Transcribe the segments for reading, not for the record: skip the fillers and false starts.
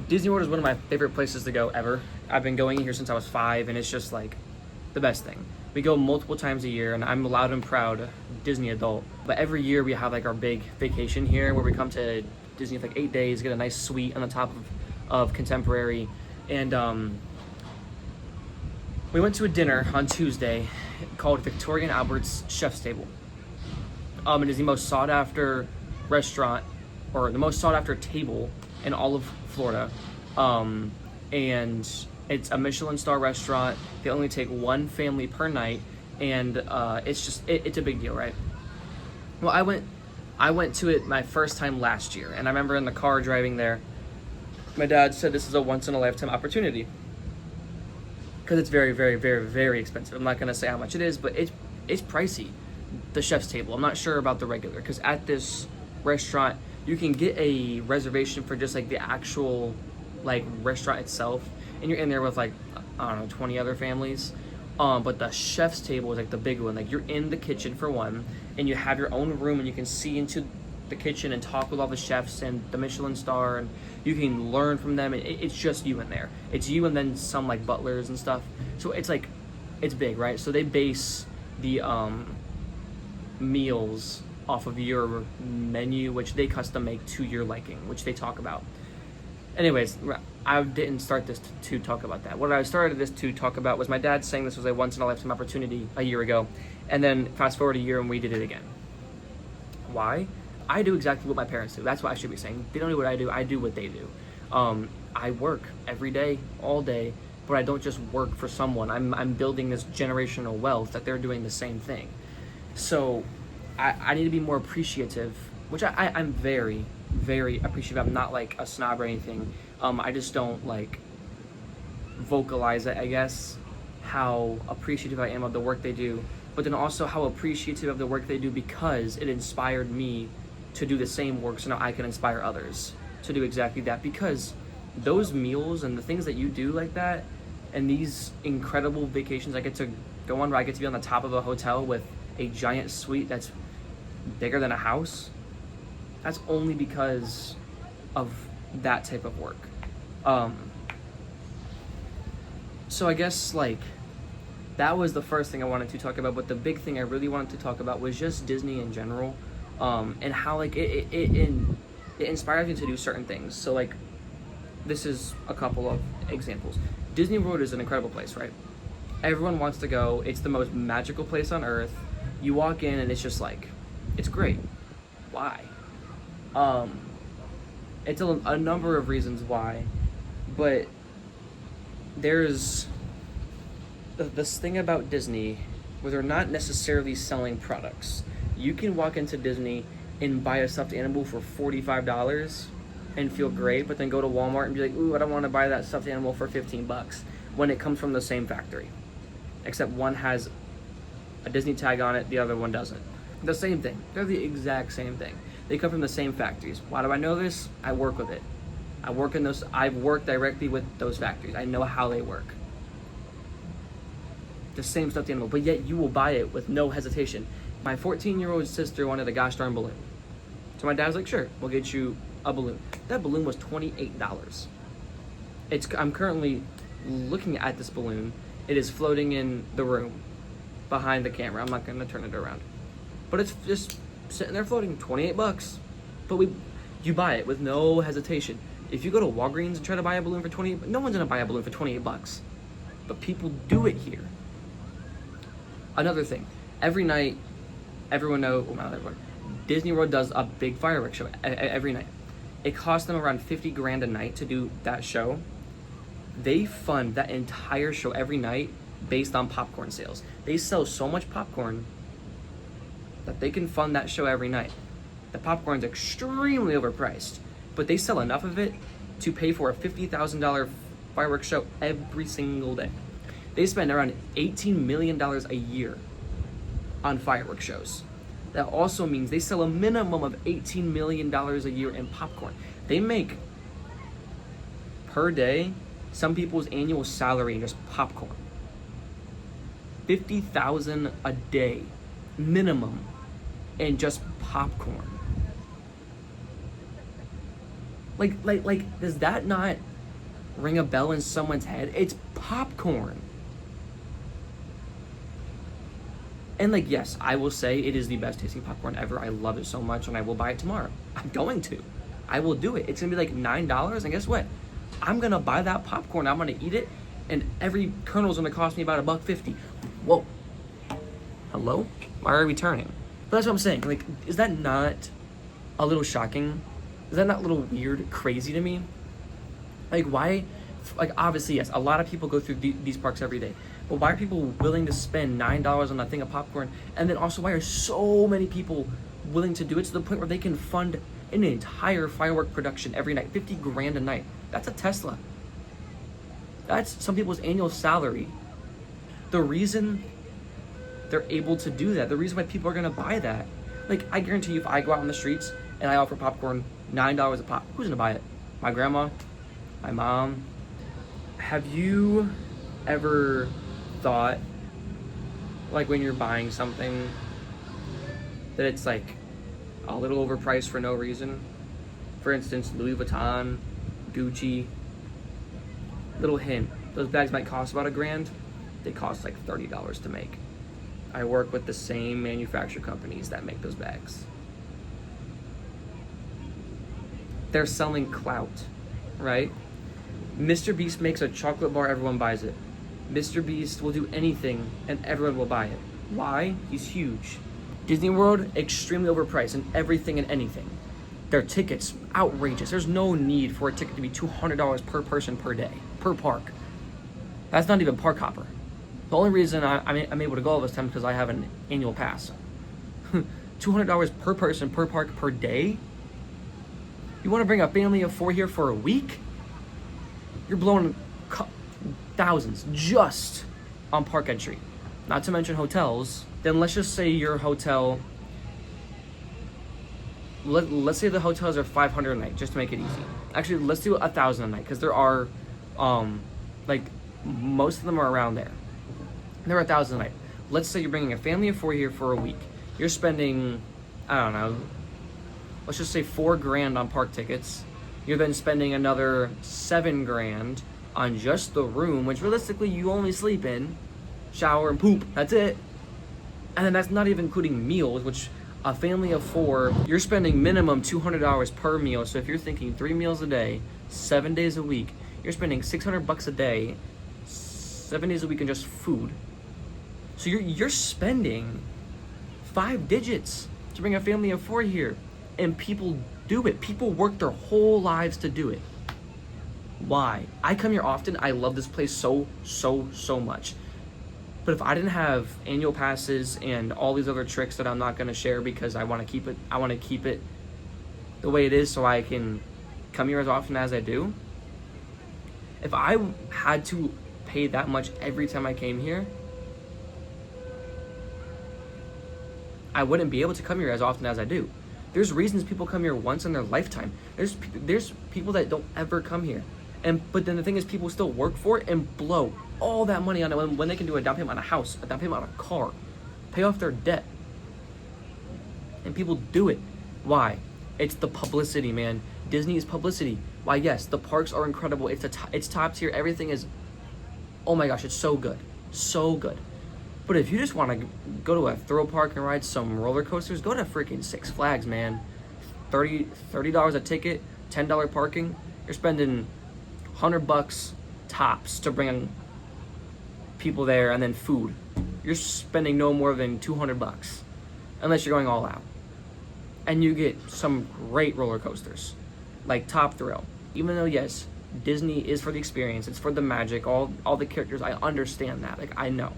Disney World is one of my favorite places to go ever. I've been going here since I was 5, and it's just like the best thing. We go multiple times a year, and I'm a loud and proud Disney adult. But every year we have like our big vacation here where we come to Disney for like 8 days, get a nice suite on the top of Contemporary. And we went to a dinner on Tuesday called Victoria and Albert's Chef's Table. It is the most sought after restaurant, or the most sought after table in all of Florida. And it's a Michelin star restaurant. They only take one family per night, and it's a big deal, right? Well, I went to it my first time last year, and I remember in the car driving there, my dad said this is a once in a lifetime opportunity because it's very, very, very, very expensive. I'm not gonna say how much it is, but it's pricey. The Chef's Table. I'm not sure about the regular, because at this restaurant you can get a reservation for just like the actual like restaurant itself, and you're in there with like, I don't know, 20 other families. But the Chef's Table is like the big one. Like, you're in the kitchen for one, and you have your own room, and you can see into the kitchen and talk with all the chefs and the Michelin star, and you can learn from them. And it's just you in there. It's you and then some like butlers and stuff. So it's like, it's big, right? So they base the meals off of your menu, which they custom make to your liking, which they talk about. Anyways, I didn't start this to talk about that. What I started this to talk about was my dad saying this was a once in a lifetime opportunity a year ago, and then fast forward a year and we did it again. Why? I do exactly what my parents do. That's what I should be saying. They don't do what I do what they do. I work every day, all day, but I don't just work for someone. I'm building this generational wealth that they're doing the same thing. So I need to be more appreciative, which I'm very, very appreciative. I'm not like a snob or anything. I just don't like vocalize it, I guess, how appreciative I am of the work they do, but then also how appreciative of the work they do because it inspired me to do the same work, so now I can inspire others to do exactly that. Because those meals and the things that you do like that, and these incredible vacations I get to go on, where I get to be on the top of a hotel with a giant suite that's bigger than a house, that's only because of that type of work. So I guess like that was the first thing I wanted to talk about, but the big thing I really wanted to talk about was just Disney in general, and how like it inspires me to do certain things. So like, this is a couple of examples. Disney World is an incredible place, right? Everyone wants to go. It's the most magical place on earth. You walk in and it's just like, it's great. Why? It's a number of reasons why, but there's this thing about Disney where they're not necessarily selling products. You can walk into Disney and buy a stuffed animal for $45 and feel great, but then go to Walmart and be like, ooh, I don't want to buy that stuffed animal for $15 when it comes from the same factory, except one has a Disney tag on it, the other one doesn't. The same thing. They're the exact same thing. They come from the same factories. Why do I know this? I work with it. I've worked directly with those factories. I know how they work. The same stuffed animal, but yet you will buy it with no hesitation. My 14-year-old sister wanted a gosh darn balloon. So my dad was like, sure, we'll get you a balloon. That balloon was $28. I'm currently looking at this balloon. It is floating in the room behind the camera. I'm not gonna turn it around. But it's just sitting there floating, $28. But you buy it with no hesitation. If you go to Walgreens and try to buy a balloon for $28, no one's gonna buy a balloon for $28. But people do it here. Another thing, every night, everyone knows, well, not everyone, Disney World does a big fireworks show every night. It costs them around $50,000 a night to do that show. They fund that entire show every night based on popcorn sales. They sell so much popcorn that they can fund that show every night. The popcorn's extremely overpriced, but they sell enough of it to pay for a $50,000 fireworks show every single day. They spend around $18 million a year on fireworks shows. That also means they sell a minimum of $18 million a year in popcorn. They make, per day, some people's annual salary in just popcorn. $50,000 a day, minimum, in just popcorn. Like, does that not ring a bell in someone's head. It's popcorn. And like, yes, I will say it is the best tasting popcorn ever. I love it so much, and I will buy it tomorrow. I'm going to. I will do it. It's gonna be like $9, and guess what? I'm gonna buy that popcorn. I'm gonna eat it, and every kernel is gonna cost me about $1.50. Whoa. Hello? Why are we turning? But that's what I'm saying. Like, is that not a little shocking? Is that not a little weird, crazy to me? Like, why? Like, obviously, yes, a lot of people go through these parks every day. But why are people willing to spend $9 on a thing of popcorn? And then also, why are so many people willing to do it to the point where they can fund an entire firework production every night? 50 grand a night. That's a Tesla. That's some people's annual salary. The reason they're able to do that, the reason why people are gonna buy that, like, I guarantee you, if I go out on the streets and I offer popcorn $9 a pop, who's gonna buy it? My grandma? My mom? Have you ever thought, like, when you're buying something, that it's like a little overpriced for no reason? For instance, Louis Vuitton, Gucci. Little hint, those bags might cost about $1,000. They cost like $30 to make. I work with the same manufacturer companies that make those bags. They're selling clout, right? Mr. Beast makes a chocolate bar, everyone buys it. Mr. Beast will do anything and everyone will buy it. Why? He's huge. Disney World, extremely overpriced in everything and anything. Their tickets, outrageous. There's no need for a ticket to be $200 per person per day, per park. That's not even park hopper. The only reason I'm able to go all this time is because I have an annual pass. $200 per person, per park, per day? You want to bring a family of 4 here for a week? You're blowing thousands just on park entry. Not to mention hotels. Then let's just say your hotel, let's say the hotels are $500 a night, just to make it easy. Actually, let's do $1,000 a night, because there are, like, most of them are around there. They're $1,000 a night. Let's say you're bringing a family of 4 here for a week. You're spending, I don't know, let's just say $4,000 on park tickets. You're then spending another $7,000 on just the room, which realistically you only sleep in, shower and poop. That's it. And then that's not even including meals, which a family of 4, you're spending minimum $200 per meal. So if you're thinking 3 meals a day, 7 days a week, you're spending $600 a day, 7 days a week on just food. So you're spending 5 digits to bring a family of 4 here, and people do it. People work their whole lives to do it. Why? I come here often. I love this place so much. But if I didn't have annual passes and all these other tricks that I'm not going to share because I want to keep it the way it is so I can come here as often as I do. If I had to pay that much every time I came here, I wouldn't be able to come here as often as I do. There's reasons people come here once in their lifetime. There's people that don't ever come here. But then the thing is, people still work for it and blow all that money on it when they can do a down payment on a house, a down payment on a car, pay off their debt. And people do it. Why? It's the publicity, man. Disney is publicity. Why, yes, the parks are incredible. It's top tier. Everything is, oh my gosh, it's so good. So good. But if you just want to go to a thrill park and ride some roller coasters, go to freaking Six Flags, man. $30 a ticket, $10 parking. You're spending $100 tops to bring people there, and then food. You're spending no more than $200 unless you're going all out. And you get some great roller coasters like Top Thrill. Even though, yes, Disney is for the experience, it's for the magic, all the characters, I understand that. Like, I know.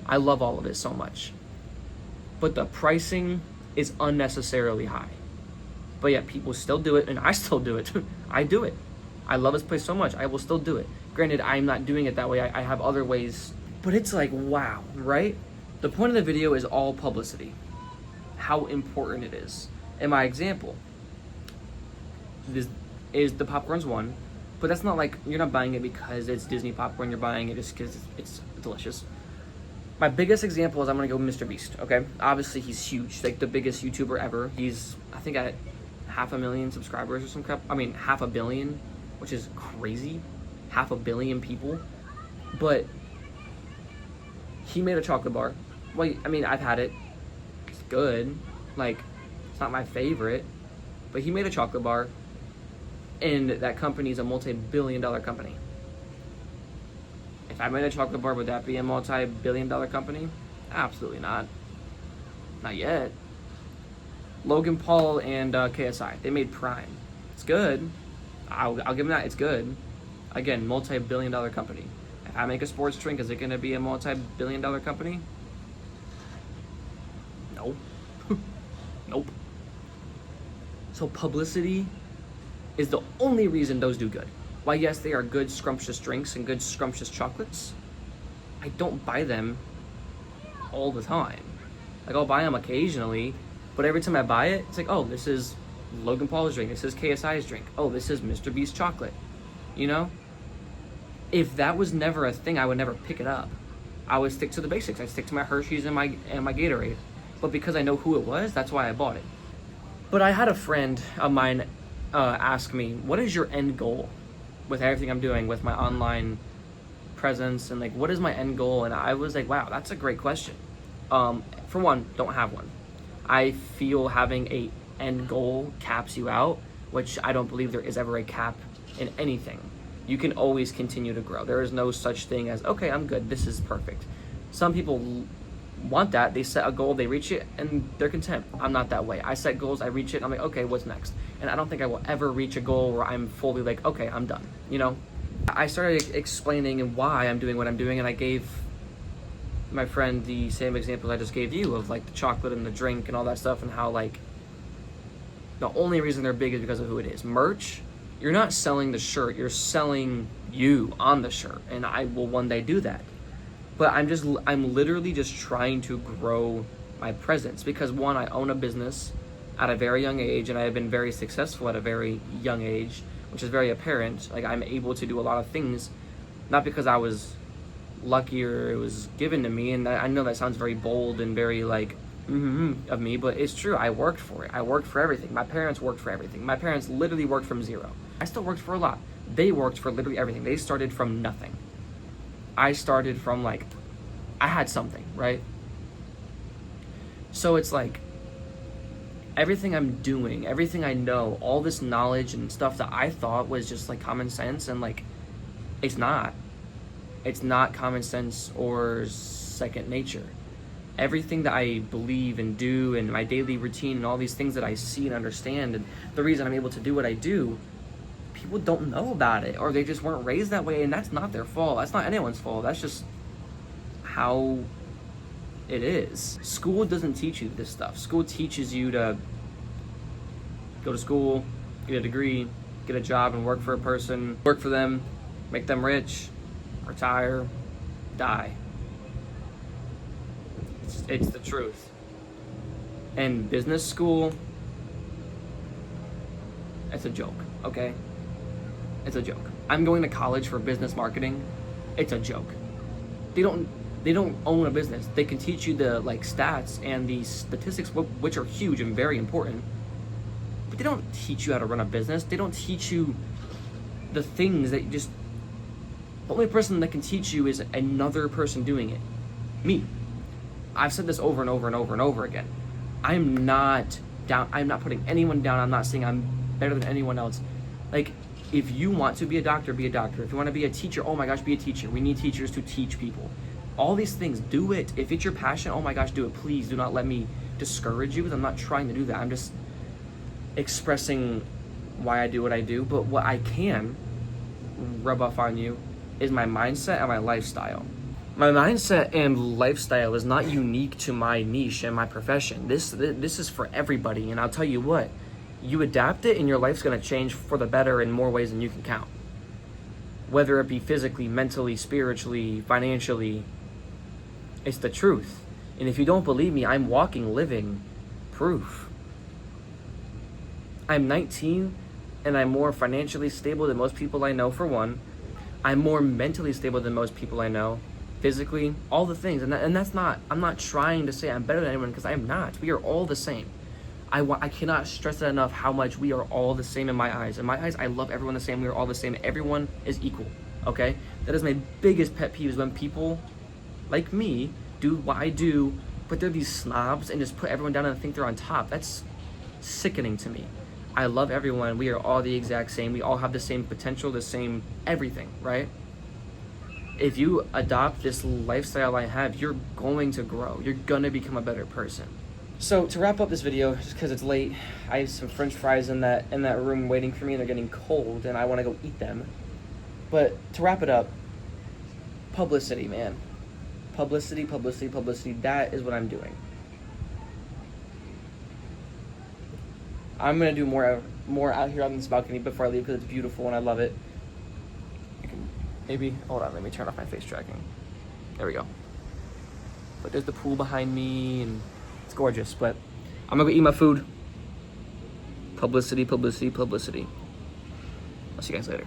I love all of it so much. But the pricing is unnecessarily high. But yet people still do it, and I still do it. I do it. I love this place so much, I will still do it. Granted, I'm not doing it that way. I have other ways. But it's like, wow, right? The point of the video is all publicity. How important it is. And my example is the popcorn's one. But that's not like, you're not buying it because it's Disney popcorn. You're buying it just because it's delicious. My biggest example is I'm going to go Mr. Beast, okay? Obviously, he's huge. Like, the biggest YouTuber ever. He's, I think, at 500,000 subscribers or some crap. I mean, 500 million, which is crazy. 500 million people. But he made a chocolate bar. Well, I mean, I've had it. It's good. Like, it's not my favorite. But he made a chocolate bar, and that company is a multi-billion-dollar company. If I made a chocolate bar, would that be a multi-billion-dollar company? Absolutely not. Not yet. Logan Paul and KSI, they made Prime. It's good. I'll give them that. It's good. Again, multi-billion-dollar company. If I make a sports drink, is it going to be a multi-billion-dollar company? No. Nope. So Publicity is the only reason those do good. Why, yes, they are good scrumptious drinks and good scrumptious chocolates. I don't buy them all the time. Like, I'll buy them occasionally, but every time I buy it, it's like, oh, this is Logan Paul's drink. This is KSI's drink. Oh, this is Mr. Beast chocolate. You know? If that was never a thing, I would never pick it up. I would stick to the basics. I'd stick to my Hershey's and my Gatorade. But because I know who it was, that's why I bought it. But I had a friend of mine ask me, what is your end goal with everything I'm doing with my online presence, and like, what is my end goal? And I was like, wow, that's a great question. For one, don't have one. I feel having a end goal caps you out, which I don't believe there is ever a cap in anything. You can always continue to grow. There is no such thing as, okay, I'm good, this is perfect. Some people want that. They set a goal, they reach it, and they're content. I'm not that way. I set goals, I reach it, and I'm like, okay, what's next? And I don't think I will ever reach a goal where I'm fully like, okay, I'm done, you know? I started explaining why I'm doing what I'm doing, and I gave my friend the same example I just gave you of like the chocolate and the drink and all that stuff, and how like the only reason they're big is because of who it is. Merch, you're not selling the shirt, you're selling you on the shirt, and I will one day do that. But I'm literally just trying to grow my presence, because one, I own a business at a very young age, and I have been very successful at a very young age, which is very apparent. Like, I'm able to do a lot of things, not because I was lucky or it was given to me, and I know that sounds very bold and very like of me, but it's true. I worked for it. I worked for everything. My parents worked for everything. My parents literally worked from zero. I still worked for a lot. They worked for literally everything. They started from nothing. I started from like, I had something, right? So it's like, everything I'm doing, everything I know, all this knowledge and stuff that I thought was just like common sense, and like, it's not. It's not common sense or second nature. Everything that I believe and do, and my daily routine, and all these things that I see and understand, and the reason I'm able to do what I do, people don't know about it, or they just weren't raised that way, and that's not their fault. That's not anyone's fault. That's just how it is. School doesn't teach you this stuff. School teaches you to go to school, get a degree, get a job, and work for a person, work for them, make them rich, retire, die. It's the truth. And business school, it's a joke, okay? It's a joke. I'm going to college for business marketing. It's a joke. They don't own a business. They can teach you the like stats and the statistics, which are huge and very important, but they don't teach you how to run a business. They don't teach you the things that the only person that can teach you is another person doing it. Me. I've said this over and over and over and over again. I'm not down. I'm not putting anyone down. I'm not saying I'm better than anyone else. Like, if you want to be a doctor, be a doctor. If you want to be a teacher, oh my gosh, be a teacher. We need teachers to teach people. All these things, do it. If it's your passion, oh my gosh, do it. Please do not let me discourage you, because I'm not trying to do that. I'm just expressing why I do what I do. But what I can rub off on you is my mindset and my lifestyle. My mindset and lifestyle is not unique to my niche and my profession. This is for everybody, and I'll tell you what, you adapt it and your life's gonna change for the better in more ways than you can count. Whether it be physically, mentally, spiritually, financially, it's the truth. And if you don't believe me, I'm walking, living proof. I'm 19 and I'm more financially stable than most people I know, for one. I'm more mentally stable than most people I know. Physically, all the things, and that's not, I'm not trying to say I'm better than anyone, because I am not. We are all the same. I cannot stress it enough how much we are all the same in my eyes. In my eyes, I love everyone the same. We are all the same. Everyone is equal, okay? That is my biggest pet peeve, is when people like me do what I do, but they're these snobs and just put everyone down and think they're on top. That's sickening to me. I love everyone. We are all the exact same. We all have the same potential, the same everything, right? If you adopt this lifestyle I have, you're going to grow. You're gonna become a better person. So to wrap up this video, just because it's late, I have some French fries in that room waiting for me, and they're getting cold, and I want to go eat them. But to wrap it up, publicity, man. Publicity, publicity, publicity. That is what I'm doing. I'm gonna do more out here on this balcony before I leave, because it's beautiful and I love it. Maybe, hold on, let me turn off my face tracking. There we go. But there's the pool behind me, and it's gorgeous. But I'm gonna go eat my food. Publicity, publicity, publicity. I'll see you guys later.